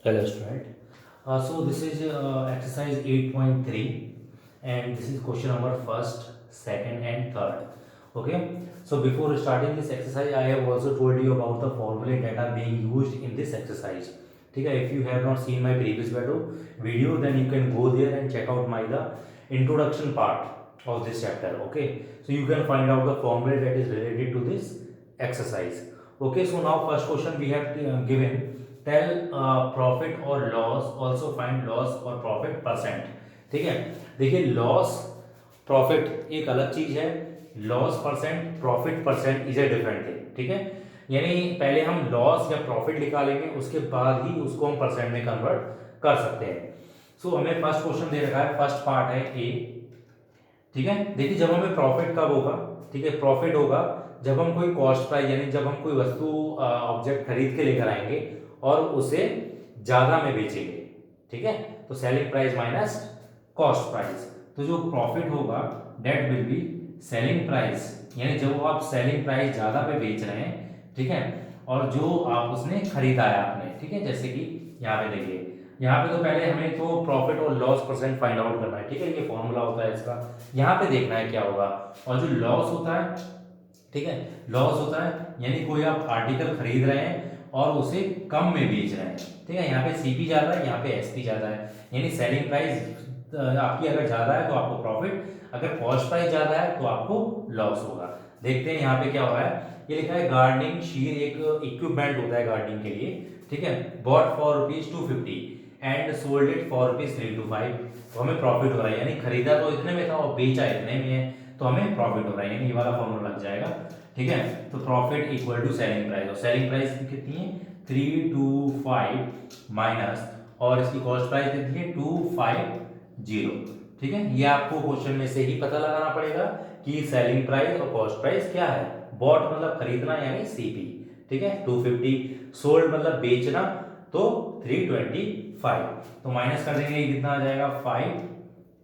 Hello student. So this is exercise 8.3 and this is question number first, second and third. Okay. So before starting this exercise, I have also told you about the formulae that are being used in this exercise. Okay. If you have not seen my previous video, then you can go there and check out the introduction part of this chapter. Okay. So you can find out the formula that is related to this exercise. Okay. So now first question we have given. Tell profit और लॉस, also find loss और profit percent. ठीक है, देखिए loss profit एक अलग चीज है, loss percent profit percent is a different thing. ठीक है, यानी पहले हम लॉस या प्रॉफिट निकालेंगे, उसके बाद ही उसको हम परसेंट में कन्वर्ट कर सकते हैं. सो हमें फर्स्ट क्वेश्चन दे रखा है, फर्स्ट पार्ट है ए. ठीक है, देखिए जब हमें प्रॉफिट कब होगा, ठीक है, प्रॉफिट होगा जब हम कोई कॉस्ट प्राइस यानी जब हम कोई वस्तु ऑब्जेक्ट खरीद के लेकर आएंगे और उसे ज्यादा में बेचेंगे. ठीक है, तो selling price minus cost price. तो जो प्रॉफिट होगा that will be selling price, यानी जब आप सेलिंग प्राइस ज्यादा पे बेच रहे हैं. ठीक है, और जो आप उसने खरीदा है आपने. ठीक है, जैसे कि यहाँ पे देखिए, यहाँ पे तो पहले हमें तो प्रॉफिट और लॉस परसेंट फाइंड आउट करना है. ठीक है, ये फॉर्मूला होता है इसका. यहाँ पे देखना है क्या होगा. और जो लॉस होता है, ठीक है, लॉस होता है यानी कोई आप आर्टिकल खरीद रहे हैं और उसे कम में बेच रहे हैं. ठीक है, यहाँ पे सीपी ज्यादा है, यहाँ पे एसपी ज्यादा है, यानी सेलिंग प्राइस आपकी अगर ज्यादा है तो आपको प्रॉफिट, अगर कॉस्ट प्राइस ज्यादा है तो आपको लॉस होगा. देखते हैं यहाँ पे क्या हो रहा है. ये लिखा है गार्डनिंग शीर एक इक्विपमेंट होता है गार्डनिंग के लिए. ठीक है, bought for ₹250 and sold it for ₹325. तो हमें प्रॉफिट हो रहा है, यानी खरीदा तो इतने में था और बेचा इतने में है, तो हमें प्रॉफिट हो रहा है, यानी ये वाला फॉर्मूला लग जाएगा. ठीक है, तो profit equal to selling price, और सेलिंग प्राइस कितनी है 325 माइनस, और इसकी कॉस्ट प्राइस कितनी है 250. ठीक है, ये आपको क्वेश्चन में से ही पता लगाना पड़ेगा कि सेलिंग प्राइस और कॉस्ट प्राइस क्या है. बॉट मतलब खरीदना यानी सीपी. ठीक है, 250, सोल्ड मतलब बेचना तो 325. तो माइनस कर देंगे, ये कितना आ जाएगा 5.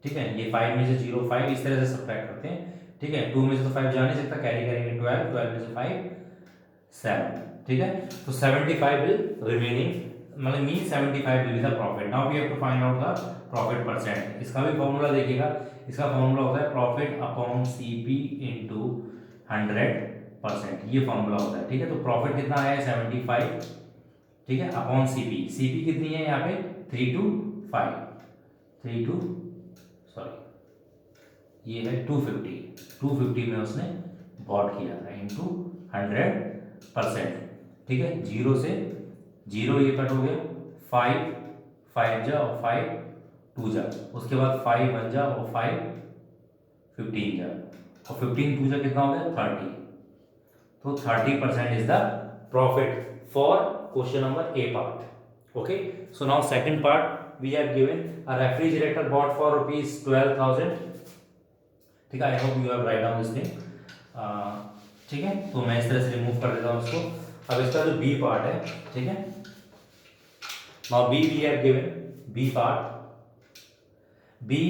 ठीक है, ये 5 में से 0 5 इस तरह से सब्ट्रैक्ट करते हैं. ठीक है, 2 में से तो 5 जा नहीं सकता, कैरी करेंगे 12, 12 में से 5 7. ठीक है, तो 75 विल रिमेनिंग, मतलब mean 75 will be the profit. Now we have to find out the profit percent. इसका भी फॉर्मूला देखिएगा, इसका फॉर्मूला होता है प्रॉफिट अपॉन सीपी इनटू 100%. ये फॉर्मूला होता है. ठीक है, तो प्रॉफिट कितना आया है 75. ठीक है, अपॉन सीपी, सीपी कितनी है यहाँ पे 3 सॉरी ये है 250 में उसने बॉट किया था इनटू 100%. ठीक है, जीरो से जीरो ये कट हो गया, 5 5 जा और 5 2 जा, उसके बाद 5 1 जा और 5 15 जा, और 15 2 जा कितना हो गया 30. तो 30% is the profit for question number A part. Okay, so now second part we have given a refrigerator bought for ₹12,000. ठीक है, I hope you have write down this thing. ठीक है, तो मैं इस तरह से रिमूव कर देता हूँ इसको. अब इसका जो बी पार्ट है, ठीक है, now B we have given B part. B,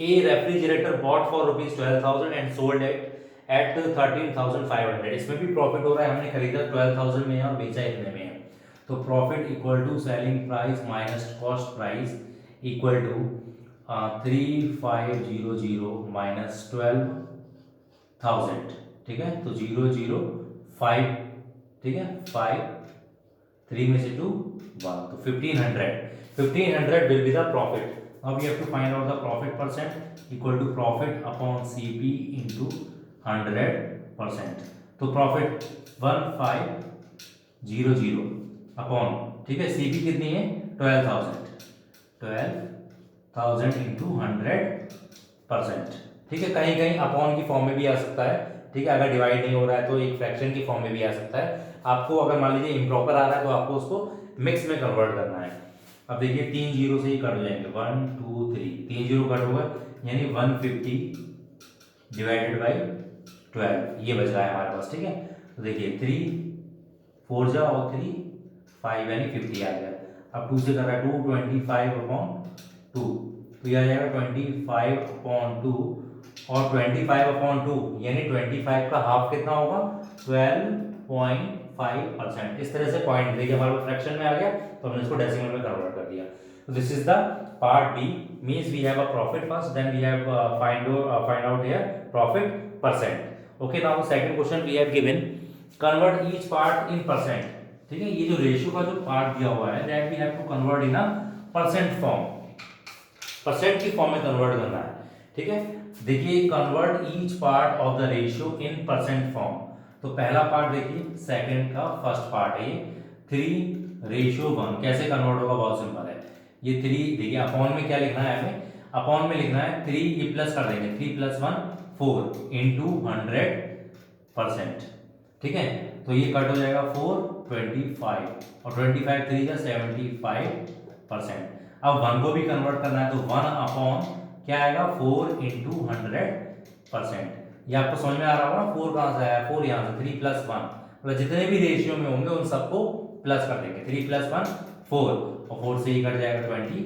a refrigerator bought for ₹12,000 and sold it at 13,500. इसमें भी प्रॉफिट हो रहा है, हमने खरीदा 12,000 में है और बेचा इतने में है. तो profit equal to selling price minus cost price equal to 3500 minus 12,000. ठीक है, तो 005. ठीक है, 5 3 में से 2 1, तो 1500 will be the profit. Now we have to find out the profit percent equal to profit upon CP into 100%. तो प्रॉफिट 1500 अपॉन, ठीक है, सीपी कितनी है 12,000 इंटू 100%. ठीक है, कहीं कहीं अपॉन की फॉर्म में भी आ सकता है. ठीक है, अगर डिवाइड नहीं हो रहा है तो एक फ्रैक्शन की फॉर्म में भी आ सकता है. आपको अगर मान लीजिए इम्प्रॉपर आ रहा है तो आपको उसको मिक्स में कन्वर्ट करना है. अब देखिए 3 जीरो से ही कट हो जाएंगे, 1 2 3, 3 जीरो कट होगा, यानी 150 डिवाइडेड बाई 12 ये बच रहा है हमारे पास. ठीक है, तो देखिए 3 4 जा और 3 5 यानी 50 आ गया. अब 2 से कर रहा है 225/2, तो यह आ जाएगा 25/2, और 25/2 यानी 25 का हाफ कितना होगा 12.5. 0.5%। इस तरह से पॉइंट देखिए हमारे फ्रैक्शन में आ गया तो हमने इसको डेसिमल में कन्वर्ट कर दिया। तो this is the part B, means we have a profit first, then we have find out here profit percent. Okay, now the second question we have given convert each part in percent. ठीक है, ये जो ratio का जो part दिया हुआ है that we have to convert in a percent form, percent की फॉर्म में कन्वर्ट करना है। ठीक है, देखिए convert each part of the ratio in percent form. तो पहला पार्ट देखिए सेकंड का फर्स्ट पार्ट है ये 3:1। कैसे कन्वर्ट होगा, बहुत सिंपल है। ये 3 देखिए अपॉन में क्या लिखना है हमें, अपॉन में लिखना है 3, ये प्लस कर देंगे 3 + 1 4 इंटू 100%। ठीक है, तो ये कट हो जाएगा 4 25 और 25 3 या 75%। अब 1 को भी कन्वर्ट करना है तो 1 अपॉन क्या आएगा 4 इंटू 100%। ये आपको समझ में आ रहा होगा ना, 4 कहाँ से आया, 4 यहाँ से 3 + 1, मतलब जितने भी रेशियो में होंगे उन सबको प्लस कर देंगे। 3 + 1 4 और 4 से ही कट जाएगा 25।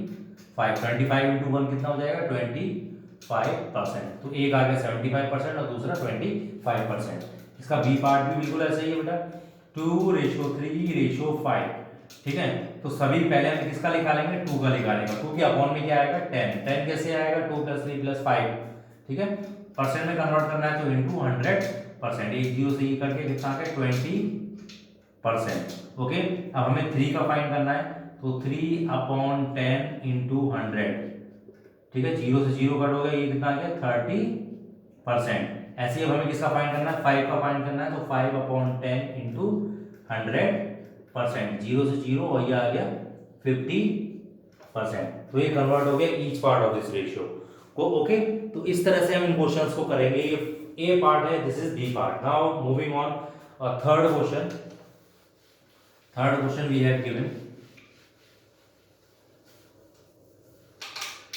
25 इंटू 1 कितना हो जाएगा 25%। तो एक आ गया 75% और दूसरा 25%। इसका बी पार्ट भी बिल्कुल ऐसा ही है बेटा, 2:3:5। ठीक है, तो सभी पहले हम किसका निकालेंगे 2 का निकालेंगे, क्योंकि अपॉन में क्या आएगा 10 कैसे आएगा 2 + 3 + 5। ठीक है, परसेंट में कन्वर्ट करना है तो इंटू 100%, एक जीरो से ये करके कितना आ गया 20%। ओके, अब हमें 3 का फाइंड करना है तो 3/10 इंटू 100। ठीक है, जीरो से जीरो कट हो गया, ये कितना आ गया 30%। ऐसे ही अब हमें किसका फाइंड करना है 5 का फाइंड करना है तो 5/10 इंटू 100%, जीरो से जीरो और ये आ गया 50%। तो ये कन्वर्ट हो गया each part of this ratio को। ओके, तो इस तरह से हम इन क्वेश्चंस को करेंगे। ये ए पार्ट है, this is B part. Now moving on third question. Third question we have given,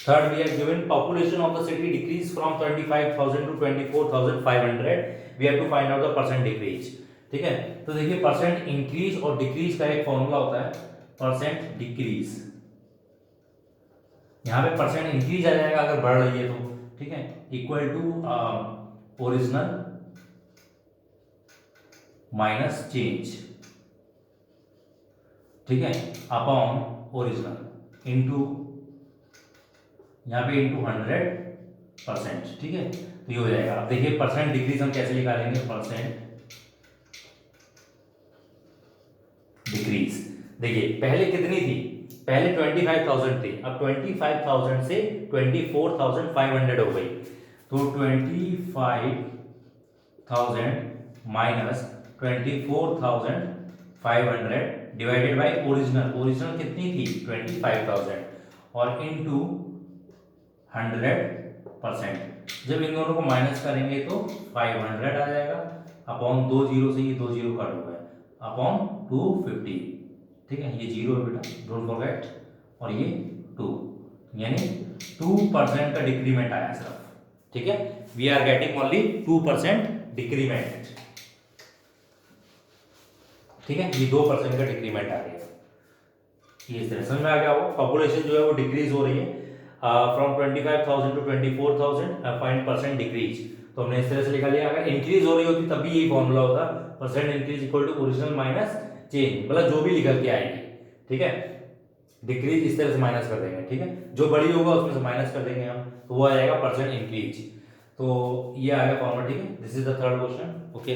third we have given population of the city decrease from 25,000 to 24,500, we have to find out the percent decrease। ठीक है, तो देखिए percent increase और decrease का एक formula होता है percent decrease. यहां पे परसेंट इंक्रीज आ जाएगा अगर बढ़ रही है तो, ठीक है, equal to original minus change. ठीक है, अपॉन ओरिजिनल इंटू यहाँ पे इंटू 100%। ठीक है, तो ये हो जाएगा। अब देखिए परसेंट डिक्रीज हम कैसे निकालेंगे, परसेंट डिक्रीज। देखिए पहले कितनी थी, पहले 25,000 थी, अब 25,000 से 24,500 हो गई। तो 25,000 minus 24,500 divided by original, original कितनी थी 25,000 और इनटू 100%। जब इन दोनों को माइनस करेंगे तो 500 आ जाएगा, अपॉन 2 जीरो से ये 2 जीरो कट हो गया, अपॉन 250। ठीक है, ये जीरो है बेटा, डोंट फॉरगेट, और ये 2, यानी 2% का डिक्रीमेंट आया सिर्फ। ठीक है, we are getting only 2% decrement. ठीक है, ये 2% का डिक्रीमेंट आ रही है। ये इस तरह समझ में आ गया होगा। पॉपुलेशन जो है वो डिक्रीज हो रही है from 25,000 to 24,000, find percent decrease. तो हमने इस तरह से लिखा लिया, अगर इंक्रीज हो रही होती तब भी यही फॉर्मूला होता, percent increase equal to original minus change, मतलब जो भी निकल के आएगी। ठीक है, डिक्रीज इस तरह से माइनस कर देंगे। ठीक है, जो बड़ी होगा उसमें से माइनस कर देंगे हम, तो वो आ जाएगा परसेंट इंक्रीज। तो ये आएगा फॉर्मूला। ठीक है, this is the third question. Okay,